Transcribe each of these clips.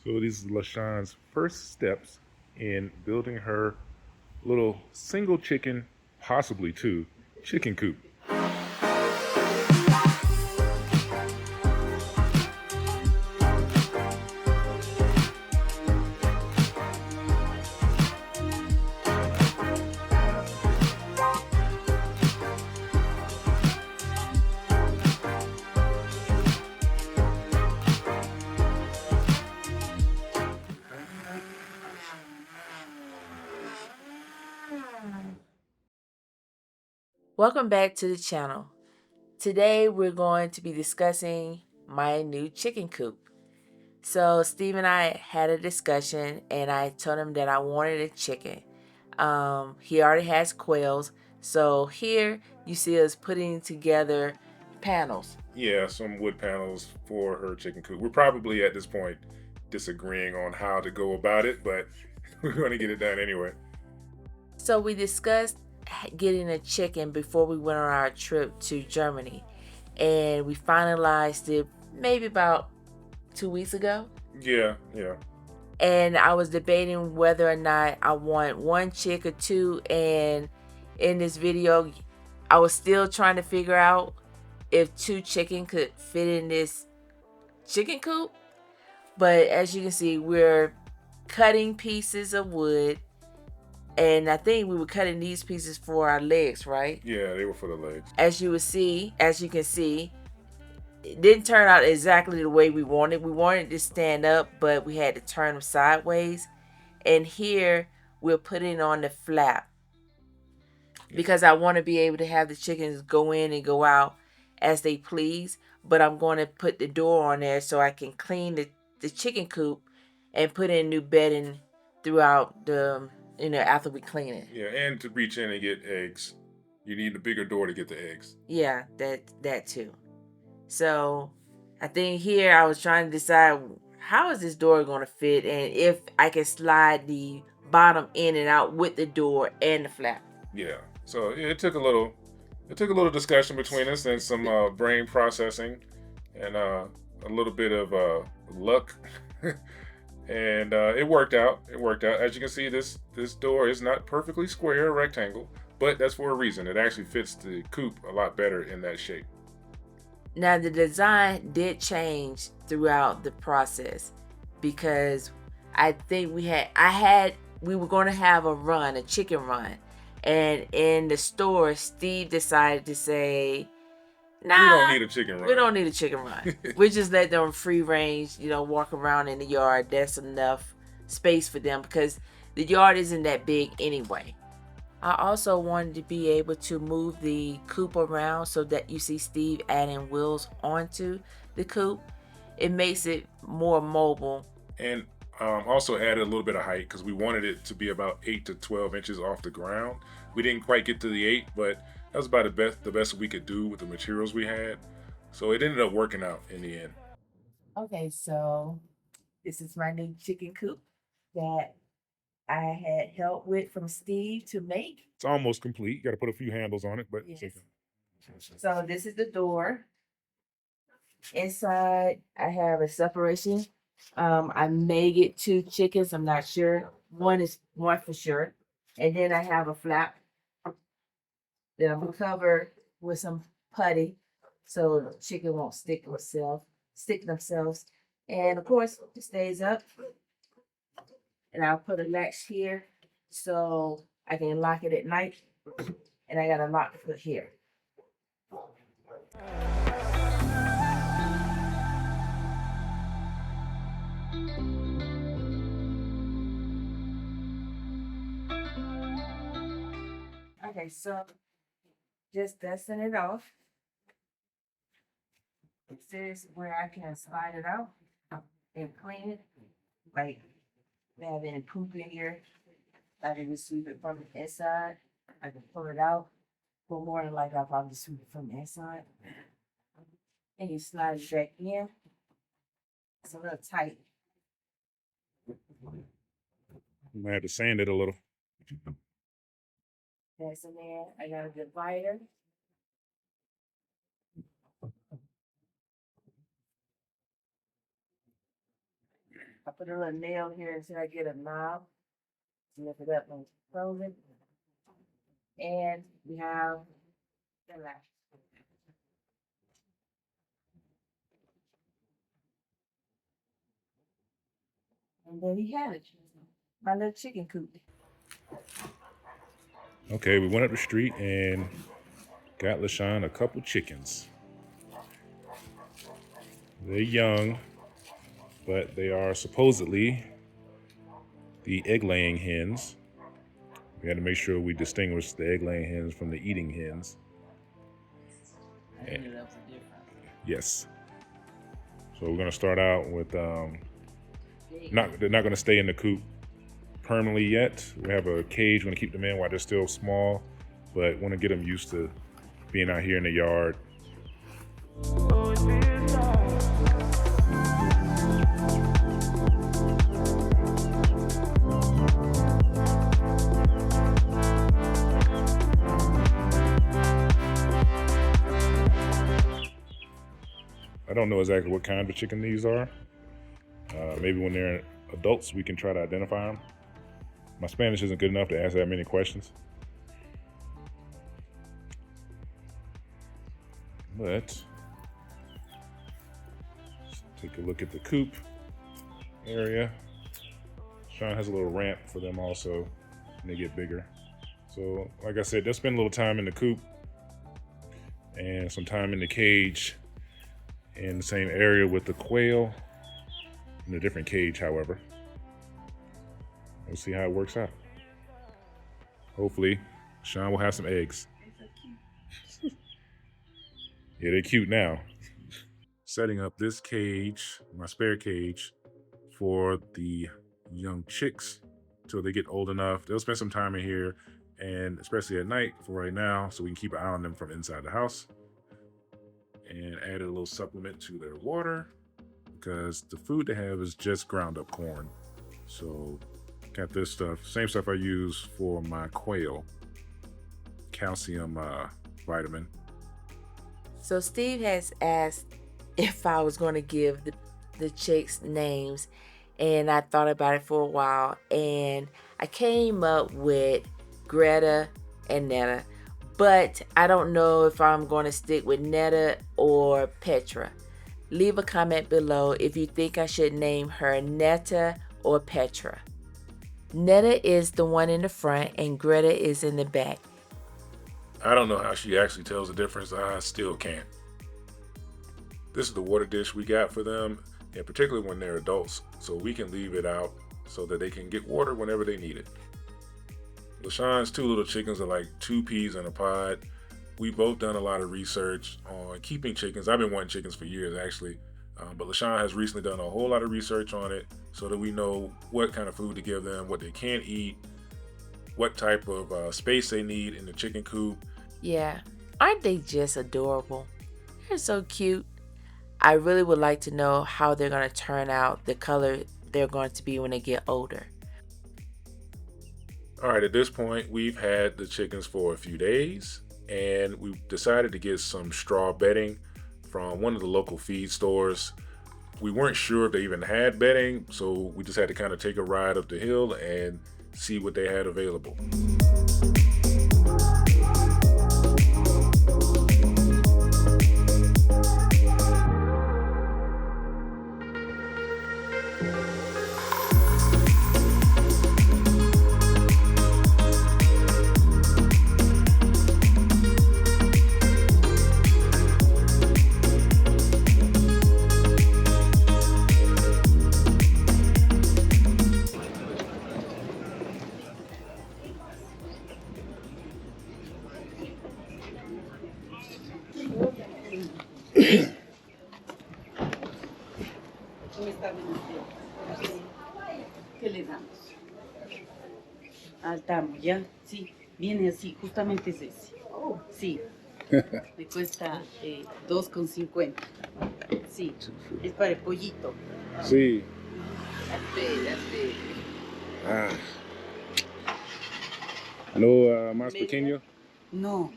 So this is LaShawn's first steps in building her little single chicken, possibly two, chicken coop. Welcome back to the channel. Today we're going to be discussing my new chicken coop. So Steve and I had a discussion and I told him that I wanted a chicken. He already has quails. So here you see us putting together panels. Yeah, some wood panels for her chicken coop. We're probably at this point disagreeing on how to go about it, but we're going to get it done anyway. So we discussed getting a chicken before we went on our trip to Germany. And we finalized it maybe about 2 weeks ago. Yeah. And I was debating whether or not I want one chick or two. And in this video, I was still trying to figure out if two chicken could fit in this chicken coop. But as you can see, we're cutting pieces of wood. And I think we were cutting these pieces for our legs, right? Yeah, they were for the legs. As you can see, it didn't turn out exactly the way we wanted. We wanted to stand up, but we had to turn them sideways. And here we're putting on the flap because I want to be able to have the chickens go in and go out as they please. But I'm going to put the door on there so I can clean the chicken coop and put in new bedding throughout the, after we clean it. Yeah, and to reach in and get eggs, you need a bigger door to get the eggs. Yeah, that too. So I think here I was trying to decide how is this door going to fit and if I can slide the bottom in and out with the door and the flap. Yeah. So it took a little discussion between us and some brain processing and a little bit of luck. And it worked out. It worked out. As you can see, this door is not perfectly square or rectangle, but that's for a reason. It actually fits the coop a lot better in that shape. Now the design did change throughout the process because I think we were going to have a chicken run. And in the store, Steve decided to say, nah, we don't need a chicken run. We don't need a chicken run. We just let them free range, walk around in the yard. That's enough space for them because the yard isn't that big anyway. I also wanted to be able to move the coop around so that you see Steve adding wheels onto the coop. It makes it more mobile. And also added a little bit of height because we wanted it to be about 8 to 12 inches off the ground. We didn't quite get to the 8, but that was about the best we could do with the materials we had. So it ended up working out in the end. Okay, so this is my new chicken coop that I had help with from Steve to make. It's almost complete. You got to put a few handles on it, but yes. So this is the door. Inside, I have a separation. I may get two chickens. I'm not sure. One for sure, and then I have a flap that I'm gonna cover with some putty, so the chicken won't stick themselves. And of course, it stays up. And I'll put a latch here so I can lock it at night. And I got a lock to put here. Okay, so just dusting it off. This is where I can slide it out and clean it. Like, have any poop in here, I can just sweep it from the inside. I can pull it out. But more than likely, I'll probably sweep it from the inside. And you slide it back in. It's a little tight. I'm gonna have to sand it a little. That's in there. I got a divider. I put a little nail here until I get a knob. Lift it up and close it. And we have the latch. And there we have it. My little chicken coop. Okay, we went up the street and got LaShawn a couple chickens. They're young, but they are supposedly the egg-laying hens. We had to make sure we distinguish the egg-laying hens from the eating hens. I knew that was a difference. Yes. So we're gonna start out with they're not gonna stay in the coop permanently yet. We have a cage. We're gonna keep them in while they're still small, but want to get them used to being out here in the yard. I don't know exactly what kind of chicken these are. Maybe when they're adults, we can try to identify them. My Spanish isn't good enough to ask that many questions. But let's take a look at the coop area. Sean has a little ramp for them also when they get bigger. So like I said, they'll spend a little time in the coop and some time in the cage in the same area with the quail, in a different cage, however. We'll see how it works out. Hopefully, Sean will have some eggs. Yeah, they're cute now. Setting up this cage, my spare cage, for the young chicks till they get old enough. They'll spend some time in here, and especially at night for right now, so we can keep an eye on them from inside the house. And added a little supplement to their water because the food they have is just ground up corn. So got this stuff, same stuff I use for my quail, calcium vitamin. So Steve has asked if I was going to give the chicks names, and I thought about it for a while, and I came up with Greta and Netta, but I don't know if I'm going to stick with Netta or Petra. Leave a comment below if you think I should name her Netta or Petra. Netta is the one in the front and Greta is in the back. I don't know how she actually tells the difference. I still can't. This is the water dish we got for them, and particularly when they're adults, so we can leave it out so that they can get water whenever they need it. LaShawn's two little chickens are like two peas in a pod. We both done a lot of research on keeping chickens. I've been wanting chickens for years, actually. But LaShawn has recently done a whole lot of research on it so that we know what kind of food to give them, what they can't eat, what type of space they need in the chicken coop. Yeah, aren't they just adorable? They're so cute. I really would like to know how they're going to turn out, the color they're going to be when they get older. All right, at this point, we've had the chickens for a few days, and we decided to get some straw bedding from one of the local feed stores. We weren't sure if they even had bedding, so we just had to kind of take a ride up the hill and see what they had available. ¿Qué le damos? Altamos, ¿ya? Sí, viene así, justamente es ese. Sí. Me cuesta 2,50. Sí, es para el pollito. Sí. Hazte. Ah. ¿No más ¿Media? pequeño? No,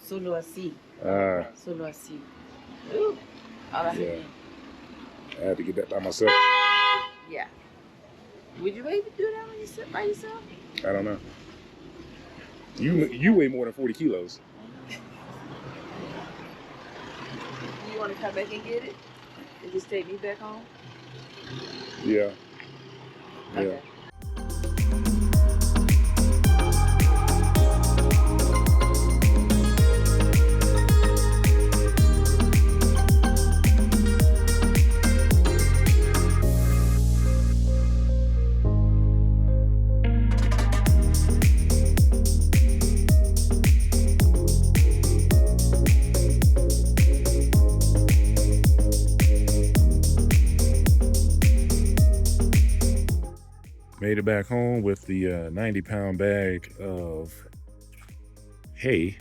solo así. Ah. Solo así. Ahora sí. Yeah. I had to get that by myself. Yeah. Would you be able to do that when you sit by yourself? I don't know. You weigh more than 40 kilos. You want to come back and get it? And just take me back home? Yeah. Okay. Made it back home with the 90-pound bag of hay.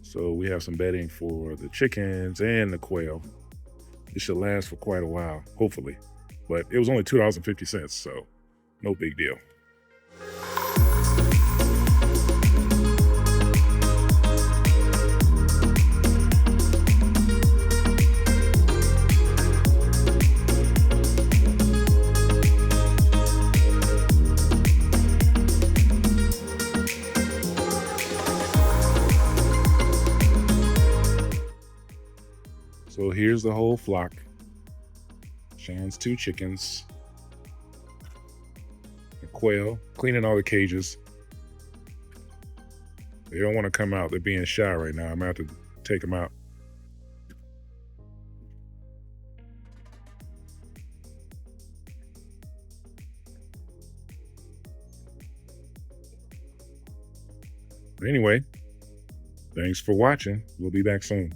So we have some bedding for the chickens and the quail. It should last for quite a while, hopefully. But it was only $2.50, so no big deal. So here's the whole flock. Shan's 2 chickens. The quail, cleaning all the cages. They don't want to come out. They're being shy right now. I'm going to have to take them out. Anyway, thanks for watching. We'll be back soon.